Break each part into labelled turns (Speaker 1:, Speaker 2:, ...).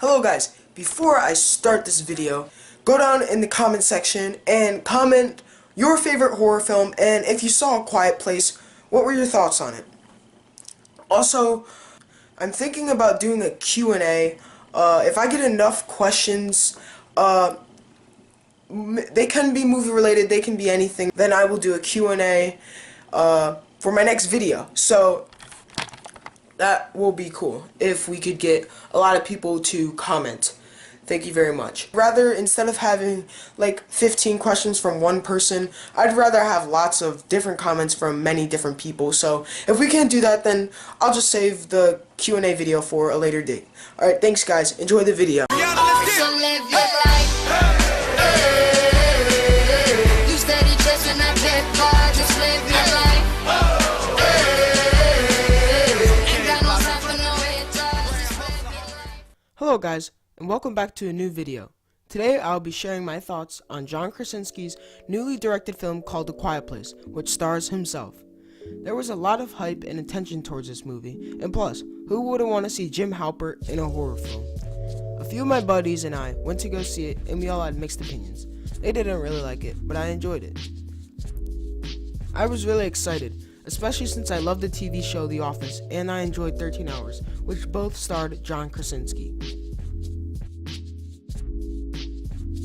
Speaker 1: Hello guys, before I start this video, go down in the comment section and comment your favorite horror film, and if you saw A Quiet Place, what were your thoughts on it? Also, I'm thinking about doing a Q&A. If I get enough questions, they can be movie related, they can be anything, then I will do a Q&A for my next video. So that will be cool if we could get a lot of people to comment. Thank you very much. Rather, instead of having like 15 questions from one person, I'd rather have lots of different comments from many different people. So if we can't do that, then I'll just save the Q&A video for a later date. Alright, thanks guys. Enjoy the video. Hello guys, and welcome back to a new video. Today I'll be sharing my thoughts on John Krasinski's newly directed film called A Quiet Place, which stars himself. There was a lot of hype and attention towards this movie, and plus, who wouldn't want to see Jim Halpert in a horror film? A few of my buddies and I went to go see it, and we all had mixed opinions. They didn't really like it, but I enjoyed it. I was really excited, especially since I love the TV show The Office, and I enjoyed 13 Hours, which both starred John Krasinski.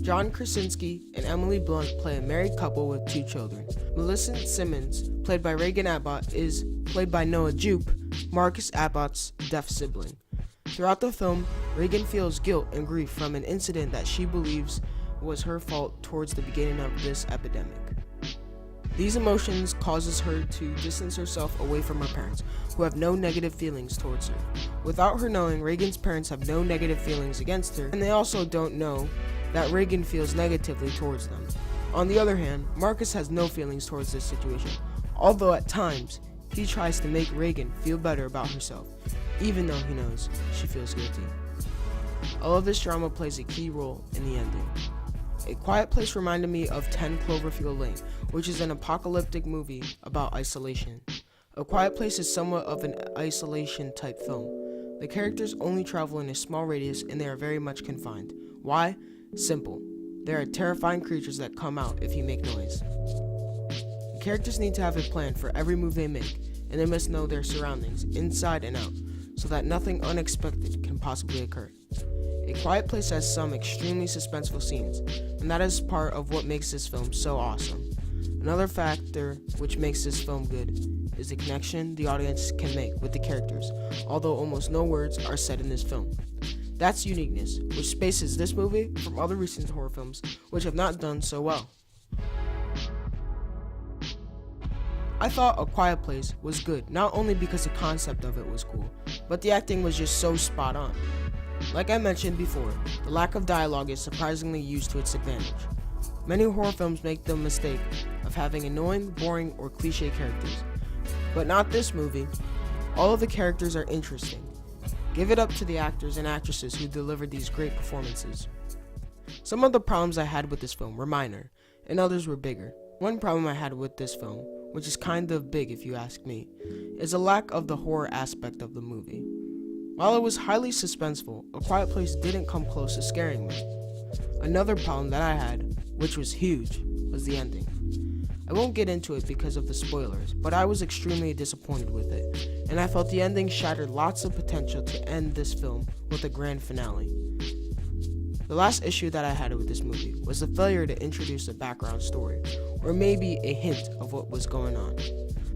Speaker 1: John Krasinski and Emily Blunt play a married couple with 2 children. Millicent Simmons, played by Regan Abbott, is played by Noah Jupe, Marcus Abbott's deaf sibling. Throughout the film, Regan feels guilt and grief from an incident that she believes was her fault towards the beginning of this epidemic. These emotions causes her to distance herself away from her parents, who have no negative feelings towards her. Without her knowing, Regan's parents have no negative feelings against her, and they also don't know that Regan feels negatively towards them. On the other hand, Marcus has no feelings towards this situation, although at times, he tries to make Regan feel better about herself, even though he knows she feels guilty. All of this drama plays a key role in the ending. A Quiet Place reminded me of 10 Cloverfield Lane, which is an apocalyptic movie about isolation. A Quiet Place is somewhat of an isolation type film. The characters only travel in a small radius and they are very much confined. Why? Simple. There are terrifying creatures that come out if you make noise. The characters need to have a plan for every move they make, and they must know their surroundings, inside and out, so that nothing unexpected can possibly occur. A Quiet Place has some extremely suspenseful scenes, and that is part of what makes this film so awesome. Another factor which makes this film good is the connection the audience can make with the characters, although almost no words are said in this film. That's uniqueness, which spaces this movie from other recent horror films which have not done so well. I thought A Quiet Place was good, not only because the concept of it was cool, but the acting was just so spot on. Like I mentioned before, the lack of dialogue is surprisingly used to its advantage. Many horror films make the mistake of having annoying, boring, or cliche characters. But not this movie. All of the characters are interesting. Give it up to the actors and actresses who delivered these great performances. Some of the problems I had with this film were minor, and others were bigger. One problem I had with this film, which is kind of big if you ask me, is a lack of the horror aspect of the movie. While it was highly suspenseful, A Quiet Place didn't come close to scaring me. Another problem that I had, which was huge, was the ending. I won't get into it because of the spoilers, but I was extremely disappointed with it, and I felt the ending shattered lots of potential to end this film with a grand finale. The last issue that I had with this movie was the failure to introduce a background story, or maybe a hint of what was going on.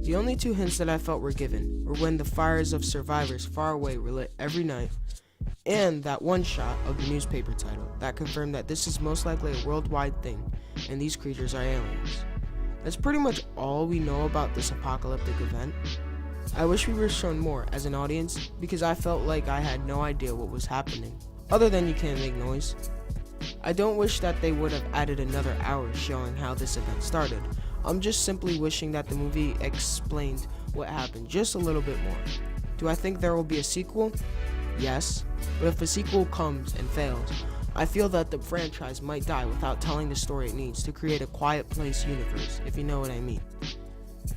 Speaker 1: The only 2 hints that I felt were given were when the fires of survivors far away were lit every night, and that one shot of the newspaper title that confirmed that this is most likely a worldwide thing, and these creatures are aliens. That's pretty much all we know about this apocalyptic event. I wish we were shown more as an audience, because I felt like I had no idea what was happening, other than you can't make noise. I don't wish that they would have added another hour showing how this event started. I'm just simply wishing that the movie explained what happened just a little bit more. Do I think there will be a sequel? Yes, but if a sequel comes and fails, I feel that the franchise might die without telling the story it needs to create a Quiet Place universe, if you know what I mean.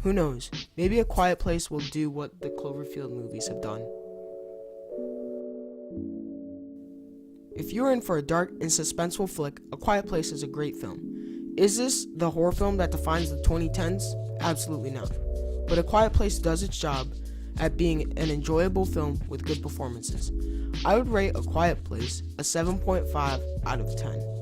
Speaker 1: Who knows, maybe A Quiet Place will do what the Cloverfield movies have done. If you're in for a dark and suspenseful flick, A Quiet Place is a great film. Is this the horror film that defines the 2010s? Absolutely not. But A Quiet Place does its job at being an enjoyable film with good performances. I would rate A Quiet Place a 7.5 out of 10.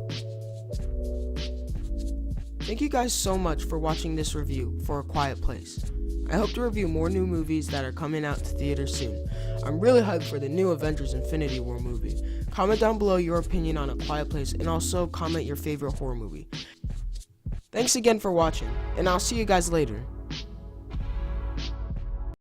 Speaker 1: Thank you guys so much for watching this review for A Quiet Place. I hope to review more new movies that are coming out to theaters soon. I'm really hyped for the new Avengers Infinity War movie. Comment down below your opinion on A Quiet Place and also comment your favorite horror movie. Thanks again for watching, and I'll see you guys later.